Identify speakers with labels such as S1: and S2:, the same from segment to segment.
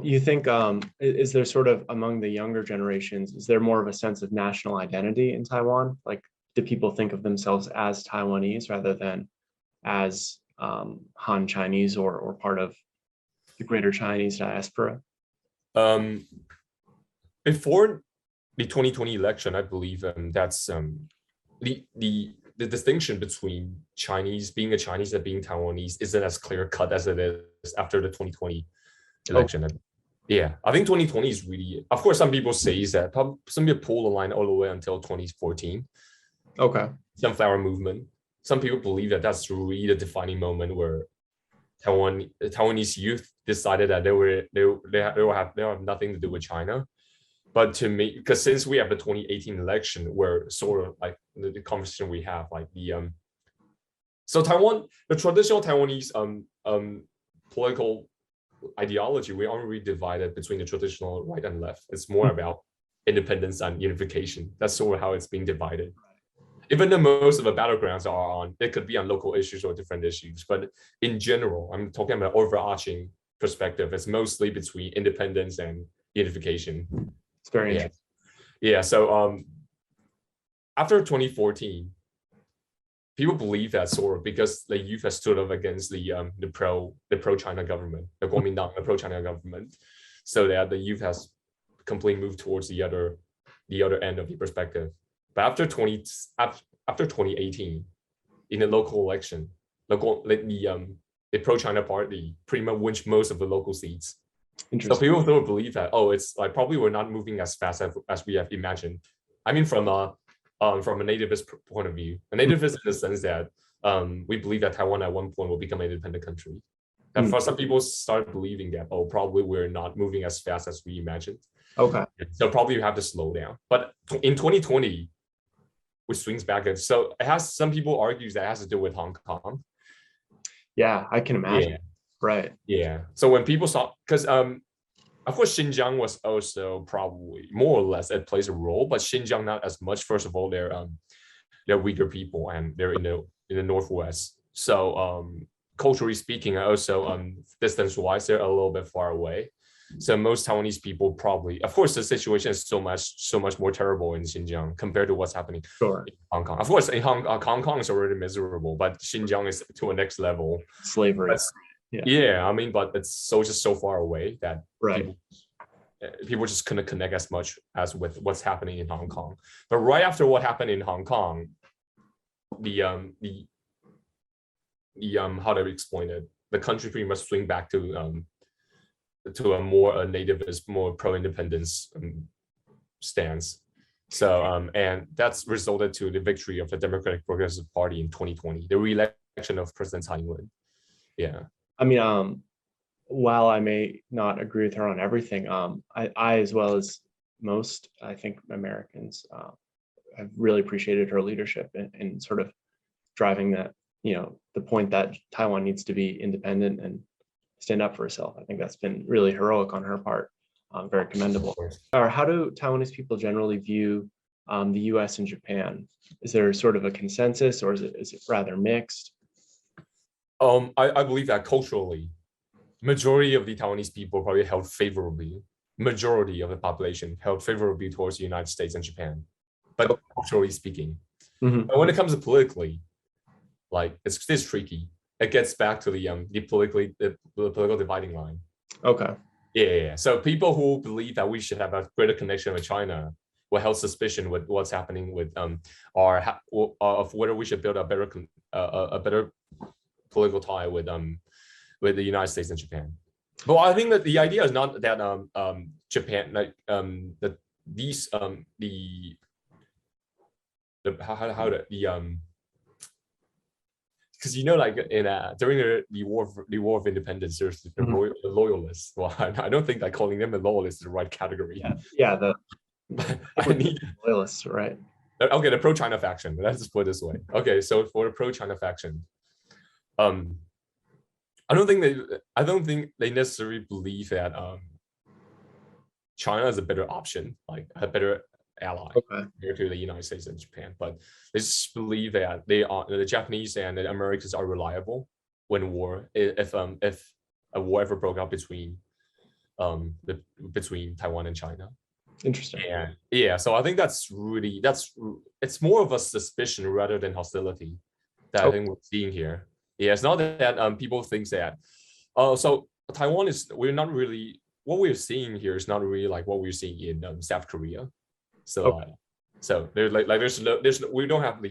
S1: you think, is there sort of among the younger generations, is there more of a sense of national identity in Taiwan? Like, do people think of themselves as Taiwanese rather than as Han Chinese or part of the greater Chinese diaspora?
S2: Before the 2020 election, I believe that's the distinction between Chinese, being a Chinese and being Taiwanese isn't as clear cut as it is after the 2020 election. Oh. Yeah, I think 2020 is really, of course, some people say that, some people pull the line all the way until 2014.
S1: Okay.
S2: Sunflower movement. Some people believe that that's really the defining moment where Taiwanese youth decided that they have nothing to do with China. But to me, because since we have the 2018 election, where sort of like the conversation we have, like so Taiwan, the traditional Taiwanese political ideology, we aren't really divided between the traditional right and left. It's more about independence and unification. That's sort of how it's being divided. Even though most of the battlegrounds are on, it could be on local issues or different issues, but in general, I'm talking about overarching perspective. It's mostly between independence and unification.
S1: It's very interesting.
S2: Yeah. So after 2014, people believe that sort of because the youth has stood up against the pro-China government, the Kuomintang, the pro-China government, so that the youth has completely moved towards the other end of the perspective. But after 2018, in the local election, the pro-China party pretty much wins most of the local seats. So people don't believe that, it's like probably we're not moving as fast as we have imagined. I mean, from a nativist point of view, a nativist in the sense that we believe that Taiwan at one point will become an independent country. And for some people start believing that, probably we're not moving as fast as we imagined.
S1: Okay.
S2: So probably you have to slow down. But in 2020, which swings back. So it has, some people argue that it has to do with Hong Kong.
S1: Yeah, I can imagine.
S2: Yeah.
S1: Right.
S2: Yeah. So when people saw, because of course Xinjiang was also probably more or less it plays a role, but Xinjiang not as much. First of all, they're Uyghur people and they're in the northwest. So culturally speaking, also distance wise, they're a little bit far away. So most Taiwanese people probably, of course, the situation is so much more terrible in Xinjiang compared to what's happening in Hong Kong. Of course, in Hong Kong is already miserable, but Xinjiang is to a next level.
S1: Slavery.
S2: Yeah, I mean, but it's just so far away that people just couldn't connect as much as with what's happening in Hong Kong. But right after what happened in Hong Kong, the how do I explain it? The country pretty much swing back to a more nativist, more pro-independence stance. So and that's resulted to the victory of the Democratic Progressive Party in 2020, the re-election of President Tsai Ing-wen. Yeah.
S1: I mean, while I may not agree with her on everything, I as well as most, I think, Americans have really appreciated her leadership in sort of driving that, the point that Taiwan needs to be independent and stand up for herself. I think that's been really heroic on her part, very commendable. Or how do Taiwanese people generally view the US and Japan? Is there sort of a consensus, or is it rather mixed?
S2: I believe that culturally, majority of the Taiwanese people probably held favorably, majority of the population held favorably towards the United States and Japan, but culturally speaking. But when it comes to politically, like it's tricky. It gets back to the political dividing line. Okay. Yeah. So people who believe that we should have a greater connection with China will held suspicion with what's happening with of whether we should build a better political tie with the United States and Japan. But I think that the idea is not that Japan, like that these because like in during the war of independence, there's the loyalists. Well, I don't think that calling them a loyalist is the right category.
S1: Yeah, the loyalists, right?
S2: Okay, the pro-China faction. Let's just put it this way. Okay, so for the pro-China faction, I don't think they necessarily believe that China is a better option, like a better ally compared to the United States and Japan. But they just believe that the Japanese and the Americans are reliable when if a war ever broke out between between Taiwan and China.
S1: Interesting.
S2: And yeah, so I think it's more of a suspicion rather than hostility that I think we're seeing here. Yeah, it's not that people think that. So Taiwan we're not really, what we're seeing here is not really like what we're seeing in South Korea. So we don't have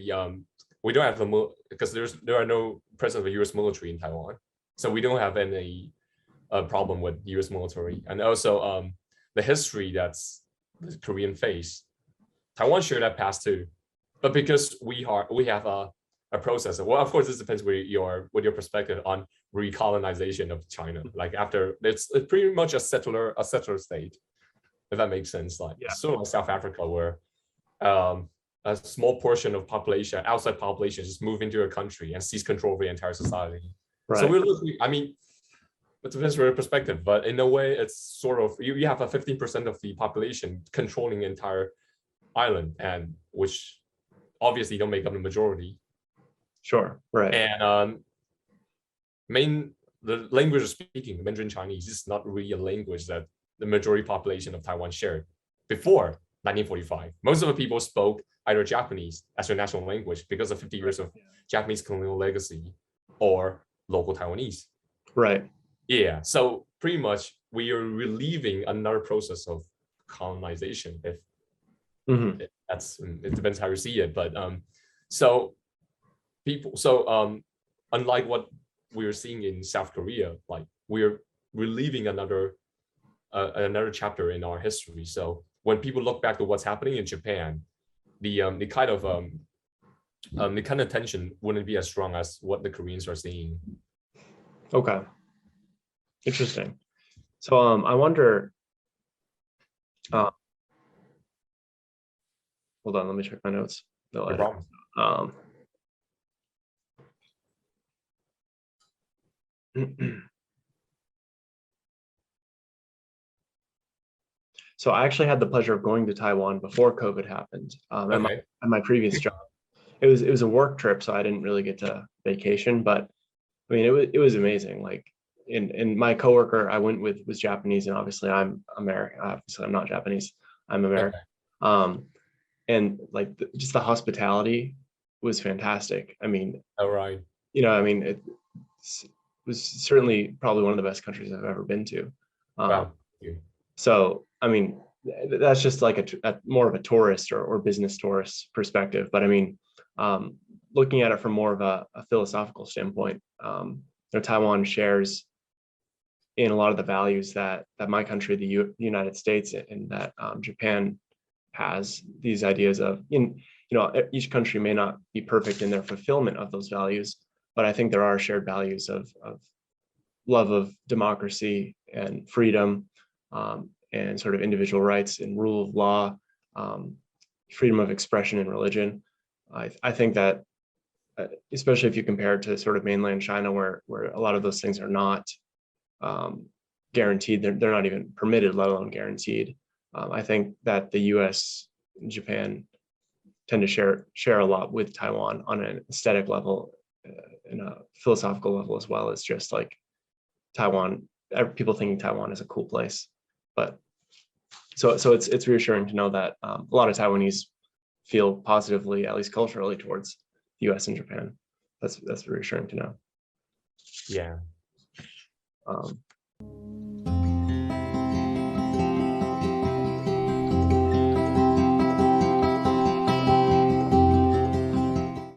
S2: the because there are no presence of the U.S. military in Taiwan, so we don't have any problem with U.S. military, and also the history that's the Korean face. Taiwan share that past too, but because we have a process. Well, of course, this depends with your perspective on recolonization of China. Like after it's pretty much a settler state, if that makes sense. Like sort of like South Africa, where a small portion of population, outside population, just move into a country and seize control of the entire society. Right. So we're looking. I mean, it depends on your perspective, but in a way, it's sort of you have a 15% of the population controlling the entire island, and which obviously don't make up the majority.
S1: Sure. Right.
S2: And the language of speaking, Mandarin Chinese, is not really a language that the majority population of Taiwan shared before 1945. Most of the people spoke either Japanese as their national language because of 50 years of Japanese colonial legacy, or local Taiwanese.
S1: Right.
S2: Yeah. So pretty much we are relieving another process of colonization. If it depends how you see it, but unlike what we're seeing in South Korea, like we're relieving another chapter in our history. So when people look back to what's happening in Japan, the kind of tension wouldn't be as strong as what the Koreans are seeing.
S1: Okay. Interesting. So I wonder. Hold on, let me check my notes.
S2: No problem.
S1: So I actually had the pleasure of going to Taiwan before COVID happened. At my previous job, it was a work trip, so I didn't really get to vacation. But I mean, it was amazing. Like, in my coworker I went with was Japanese, and obviously I'm American. Obviously, I'm not Japanese. I'm American. And like just the hospitality was fantastic. I mean, it was certainly probably one of the best countries I've ever been to.
S2: Wow.
S1: So, I mean, that's just like a more of a tourist or business tourist perspective. But I mean, looking at it from more of a philosophical standpoint, Taiwan shares in a lot of the values that my country, the United States, and that Japan has. These ideas of, each country may not be perfect in their fulfillment of those values, but I think there are shared values of love of democracy and freedom, and sort of individual rights and rule of law, freedom of expression and religion. I think that, especially if you compare it to sort of mainland China, where a lot of those things are not guaranteed, they're not even permitted, let alone guaranteed. I think that the U.S. and Japan tend to share a lot with Taiwan on an aesthetic level, and a philosophical level, as well as just like Taiwan, people thinking Taiwan is a cool place. But so it's reassuring to know that a lot of Taiwanese feel positively, at least culturally, towards the U.S. and Japan. That's reassuring to know.
S2: Yeah.